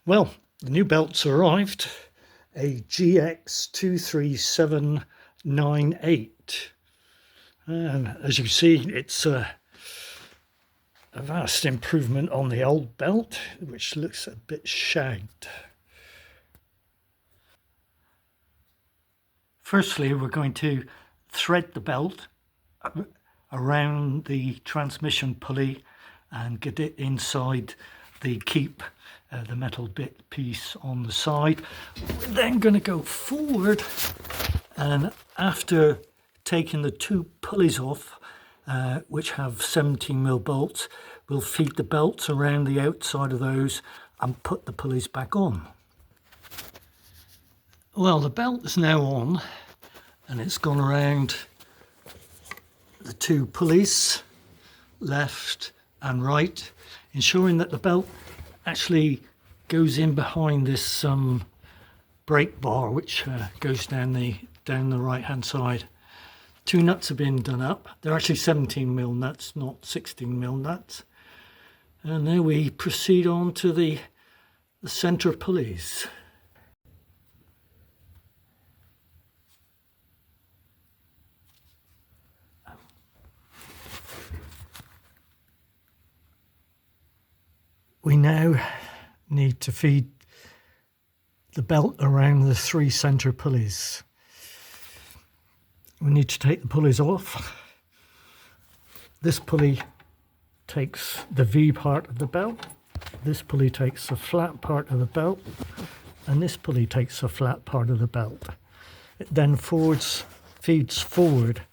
Well, the new belt's arrived, a GX25798. And as you see, it's a vast improvement on the old belt, which looks a bit shagged. Firstly, we're going to thread the belt around the transmission pulley and get it inside the keep, the metal bit piece on the side. We're then going to go forward, and after taking the two pulleys off, which have 17mm bolts, we'll feed the belts around the outside of those and put the pulleys back on. Well, the belt is now on, and it's gone around the two pulleys, left and right, ensuring that the belt actually goes in behind this brake bar, which goes down the right hand side. Two nuts have been done up. They're actually 17mm nuts, not 16mm nuts. And now we proceed on to the center pulleys. We now need to feed the belt around the three center pulleys. We need to take the pulleys off. This pulley takes the V part of the belt, this pulley takes the flat part of the belt, and this pulley takes the flat part of the belt. It then feeds forward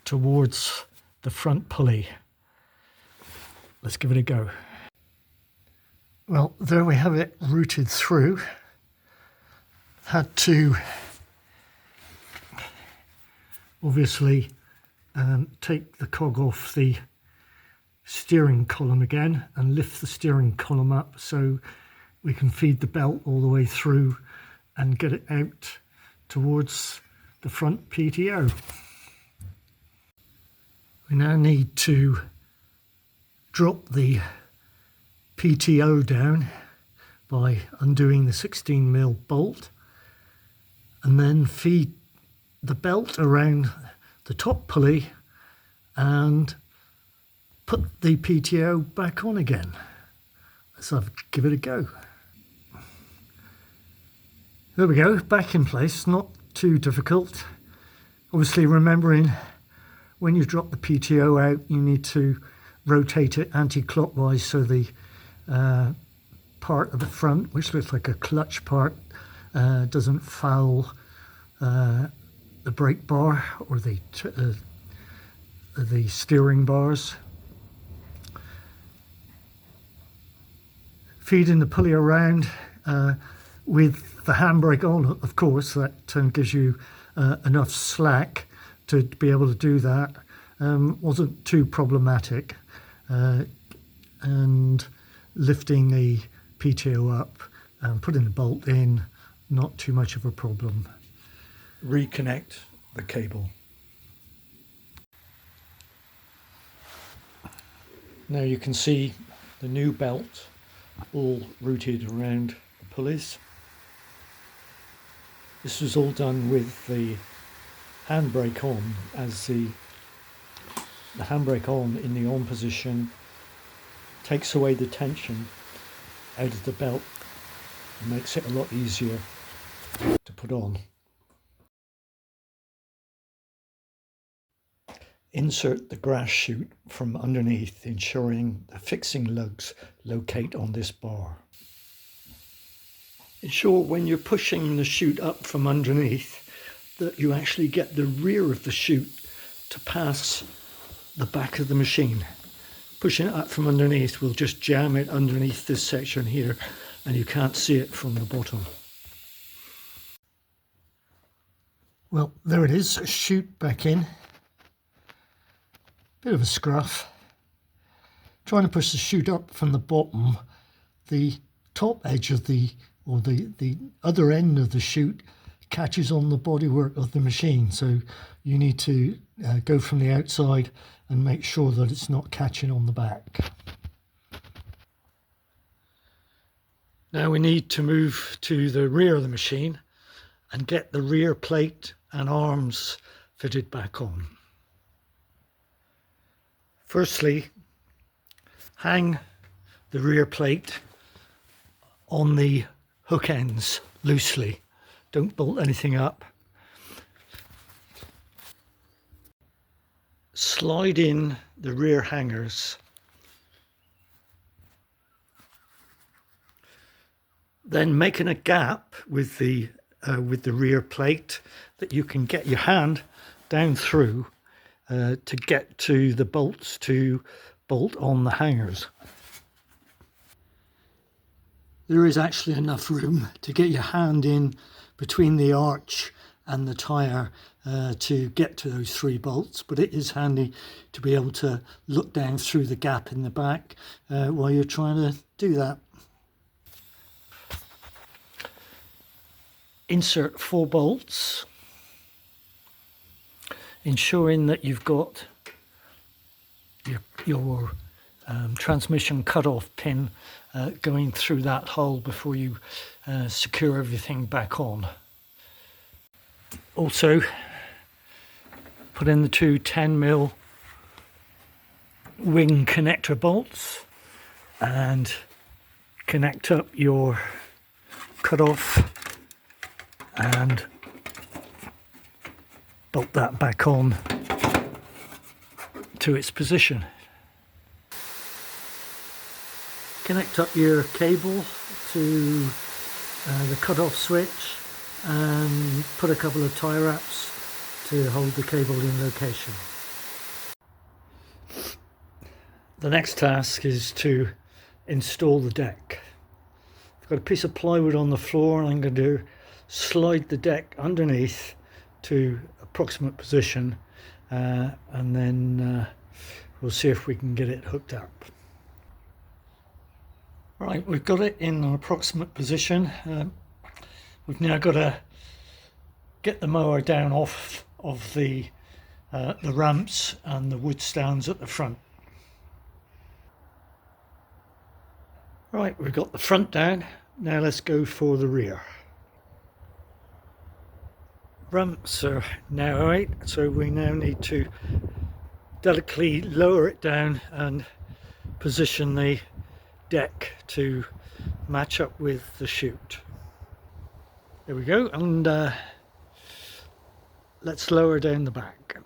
towards the front pulley. Let's give it a go. Well, there we have it routed through. Had to obviously take the cog off the steering column again and lift the steering column up so we can feed the belt all the way through and get it out towards the front PTO. We now need to drop the PTO down by undoing the 16mm bolt, and then feed the belt around the top pulley and put the PTO back on again. Let's give it a go. There we go, back in place, not too difficult. Obviously remembering when you drop the PTO out, you need to rotate it anti-clockwise so the part of the front, which looks like a clutch part, doesn't foul the brake bar or the steering bars. Feeding the pulley around with the handbrake on, of course, that gives you enough slack to be able to do that. Wasn't too problematic, and lifting the PTO up and putting the bolt in, not too much of a problem. Reconnect the cable. Now you can see the new belt all routed around the pulleys. This was all done with the handbrake on, as the handbrake on in the on position takes away the tension out of the belt and makes it a lot easier to put on. Insert the grass chute from underneath, ensuring the fixing lugs locate on this bar. Ensure when you're pushing the chute up from underneath that you actually get the rear of the chute to pass the back of the machine. Pushing it up from underneath will just jam it underneath this section here, and you can't see it from the bottom. Well, there it is, chute back in. Bit of a scruff. Trying to push the chute up from the bottom, the top edge of the other end of the chute catches on the bodywork of the machine, so you need to go from the outside and make sure that it's not catching on the back. Now we need to move to the rear of the machine and get the rear plate and arms fitted back on. Firstly, hang the rear plate on the hook ends loosely. Don't bolt anything up. Slide in the rear hangers. Then making a gap with the rear plate that you can get your hand down through to get to the bolts to bolt on the hangers. There is actually enough room to get your hand in between the arch and the tyre to get to those 3 bolts, but it is handy to be able to look down through the gap in the back while you're trying to do that. Insert 4 bolts, ensuring that you've got your transmission cut-off pin going through that hole before you secure everything back on. Also, put in the 2 10mm wing connector bolts and connect up your cut-off and bolt that back on to its position. Connect up your cable to the cut-off switch and put a couple of tie wraps to hold the cable in location. The next task is to install the deck. I've got a piece of plywood on the floor and I'm going to slide the deck underneath to approximate position and then we'll see if we can get it hooked up. Right, we've got it in an approximate position. We've now got to get the mower down off of the ramps and the wood stands at the front. Right, we've got the front down. Now let's go for the rear. Ramps are now out, so we now need to delicately lower it down and position the deck to match up with the chute. There we go, and let's lower down the back.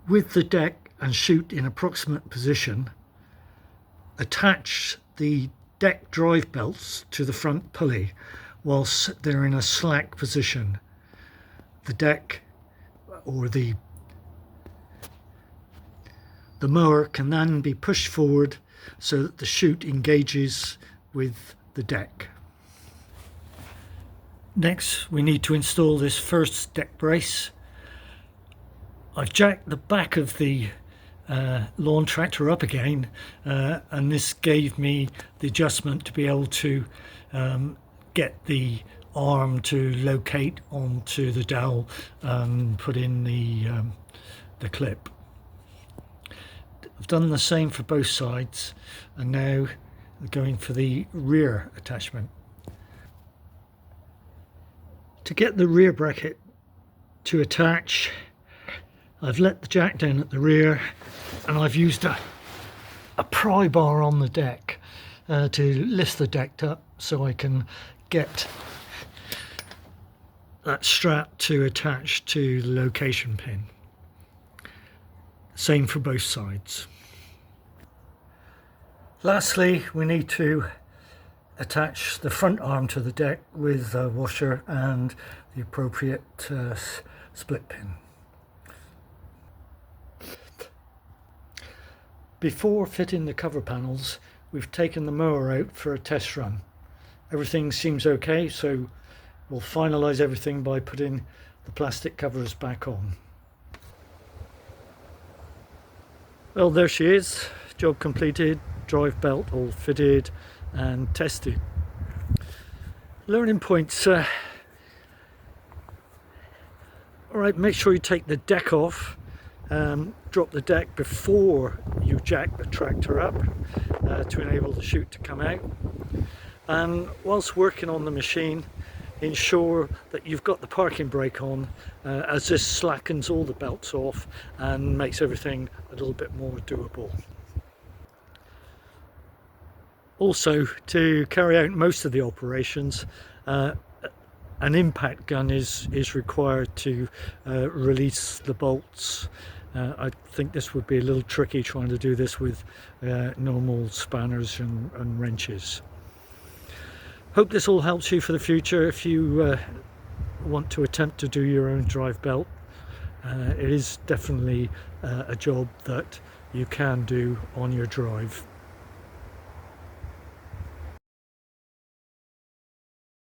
With the deck and chute in approximate position, attach the deck drive belts to the front pulley whilst they're in a slack position. The deck or the mower can then be pushed forward so that the chute engages with the deck. Next, we need to install this first deck brace. I've jacked the back of the lawn tractor up again and this gave me the adjustment to be able to get the arm to locate onto the dowel and put in the clip. I've done the same for both sides and now going for the rear attachment. To get the rear bracket to attach, I've let the jack down at the rear and I've used a pry bar on the deck to lift the deck up so I can get that strap to attach to the location pin. Same for both sides. Lastly, we need to attach the front arm to the deck with a washer and the appropriate split pin. Before fitting the cover panels, we've taken the mower out for a test run. Everything seems okay, so we'll finalise everything by putting the plastic covers back on. Well, there she is, job completed, drive belt all fitted and tested. Learning points. Alright, make sure you take the deck off, drop the deck before you jack the tractor up to enable the chute to come out. And whilst working on the machine, ensure that you've got the parking brake on, as this slackens all the belts off and makes everything a little bit more doable. Also, to carry out most of the operations, an impact gun is required to release the bolts. I think this would be a little tricky trying to do this with normal spanners and wrenches. Hope this all helps you for the future if you want to attempt to do your own drive belt. It is definitely a job that you can do on your drive.